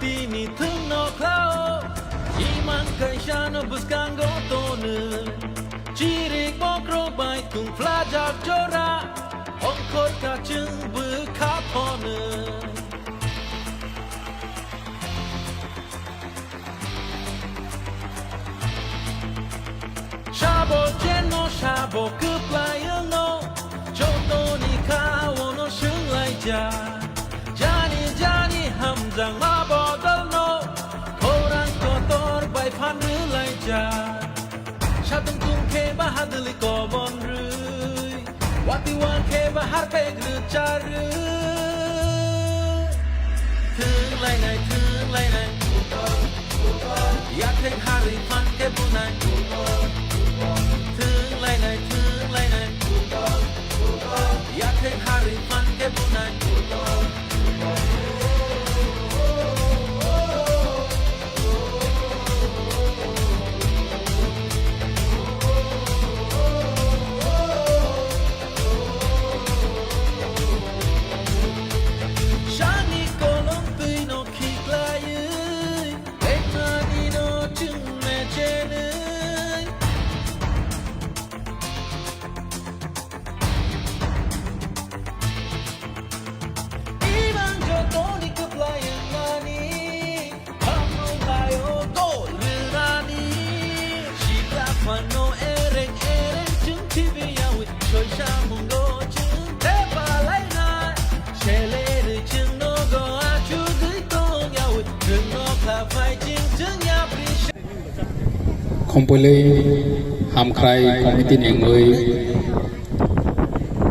tini thung no cloud iman kaishano buscan gotone chirik bokro bai tung flajak jora onkot ka chung bu kapone Shabo jeno shabo kuplayo no choto ni kawo no shung lai ja Jani jani hamzang ma bodol no korang kotor bai phan ru lai ja Shatung tung ke bahadli ko bon rui Wati wan ke bahar pe gru charu Thương lai nai Ya thek hari phan ke bunai Thương lai nai Ya thek hari phan ke bunai Shani kolong tui no kiklai Ekmani no chung me chene Iman joto ni kuplai ngani Hamno tayo go lirani Shikla fano ereng chung tibi yawit Choi shamung go chung tepa lai na Shele ri chung no go achu dui tong yawit Chung no ka phai chung ya pri không phải lấy ham khai không biết tin những người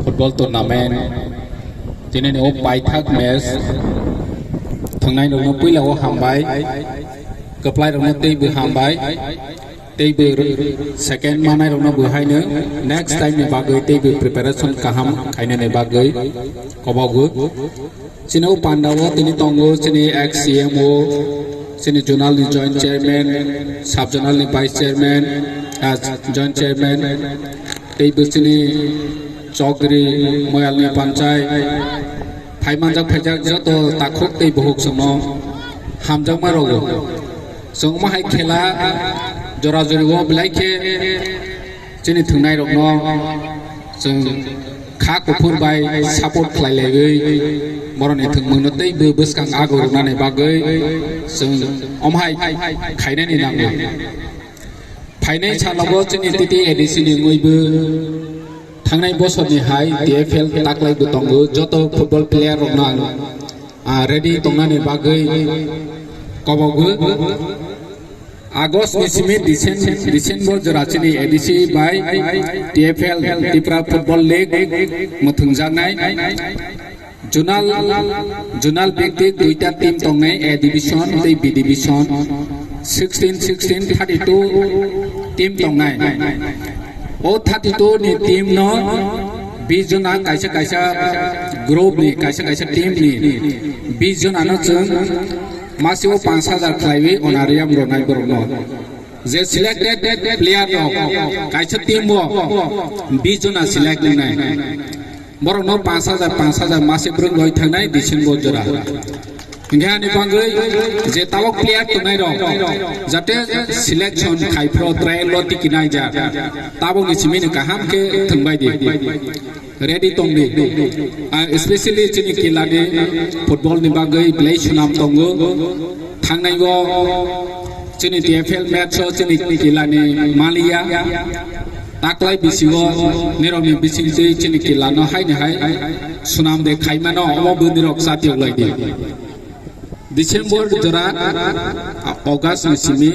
football tournament cho nên ông bài thác match thằng này đồng nó quý là ông ham bài gặp lại đồng nó tây bự ham bài tây bự second mà này đồng nó bự hai nữa next time này bà gửi tây bự preparation cả ham khai này bà gửi có bao gửi xin ông Pandawa tin tông ngô xin ex-CMO Sini Zonal ni Joint Chairman, Sub Zonal ni Vice Chairman, as Joint Chairman. Tei bersini Chogri Moyal ni Pancai. Paimanjak Pajak joto takuk tei bohuk semua. Hamjak marogo. Semua hai khela jora jori wo belai ke. Sini thungnai rokno. Seng khak kupur bai support khlai legei. Moroni thung mung no tei beu beskang agor na ne bagai sung omhai khaine ni nang phainai chalago chini titi edisi ni ngoibu thangnai bosor ni hai TFL taklai bu tongo joto football player rokna ready tongna ni bagai kobogu Agos ni simi December jorachini edisi by TFL Tripura Football League muthungjangnai Junal Big duita team tongnai A division tei B division 16 32 team tongnai o 32 ni team no B jona kaisa group ni kaisa team ni B jona no chung masio 5000 khlaiwi onariam ronai borno je selected player no kaisa team mo B jona select nai Borong no 5000 masih berung loi thangnai December jora Hingga ni bangai je tawak player tunai ro jate selection khaipro trial lo tikinai ja tabong ni chimi ni kaham ke thangbai di ready tong di especially chini kila di football ni bangai play sunam tongo thangnai go chini TFL match chini kila ni Malia taklai bisiwo nironi bisingte chini kilano hai ni hai sunam de khaimano omo bundirok satiok lai di December jora August ni simi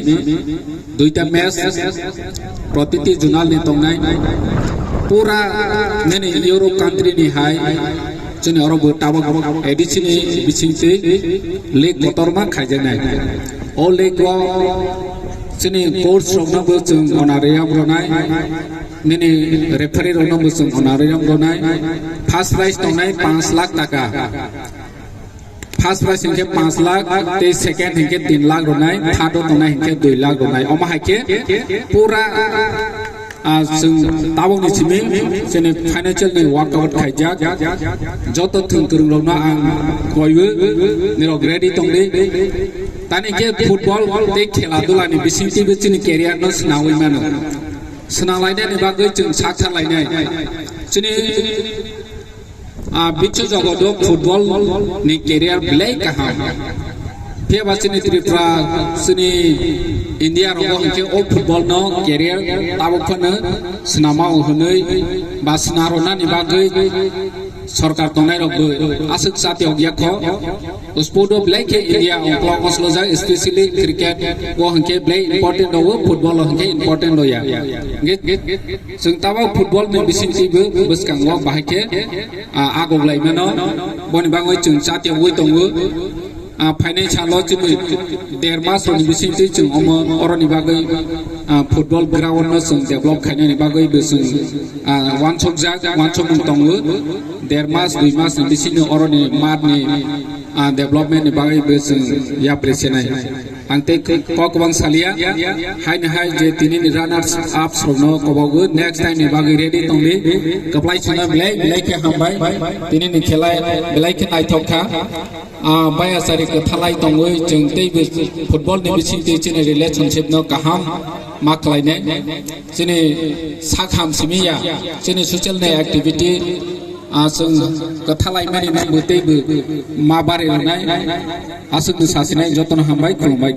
duita match protiti zonal ni tongnai pura neni Europe country ni hai chini oro bu tabak edisi ni bisingte league kotorma khaijanai o league ko Sini coach rokna bujung onariam ronai nini referee rokna bujung onariam ronai first prize tongnai 5 lakh taka first prize hingke 5 lakh te second hingke 3 lakh ronai third tongnai hingke 2 lakh ronai oma haike pura tabong ni simi sini financial ni workout khaijak joto thung kurung rokna ang koibu nirok ready tongdi tani ke football te khela dula ni bising ti bichini career no snawi mano snalai ne bagai chung sakha lainai chini bichu jagodo football ni career belai kaham phe bachini tripura sini India rogo ke o football no career tabokhono snama honoi ba snarona ni bagai सरकार तंनाय रबो आसक साथि अगियाखो sport ब्लै के India अंक्ला कसलोजा specially cricket वो हंके ब्लै important दो football हंके important दोया जों ताबा football में बिसिंतिबो बसकांगो बाहायके आगोग्लायमानो बनि बाङै जों साथि अगै दङो फाइनान्सियल जों देर मास नि बिसिंति जों अरनि बागै फुटबॉल ग्राउंड नो जों डेभलप खायनायनि बागैबो जों वान सक दङो देर मास 2 मास बिसिनो अरनि मादनि डेभलपमेन्टनि बागैबो जों या प्रेसिनाय आंते ककबां सालिया हायनो हाय जे दिनैनि रानार्स आप सरनो कबावगो नेक्स्ट टाइम नि बागै रेडि दंदि कप्लाय सना बिलाइके हामबाय दिनैनि खेला बिलाइके नायथौखा बायासारि थालाय दङो जों दैबो फुटबल नि बिसिंति जोंनि रिलेशनशिप नो गाहाम माखलायनाय जोंनि साखाम सिमिया जोंनि ससियेल नि एक्टिविटी जों गथालाय मानि नांबो दैबो मा बारे लनाय आसुक सासिनाय जतन हामबाय खुलुमबाय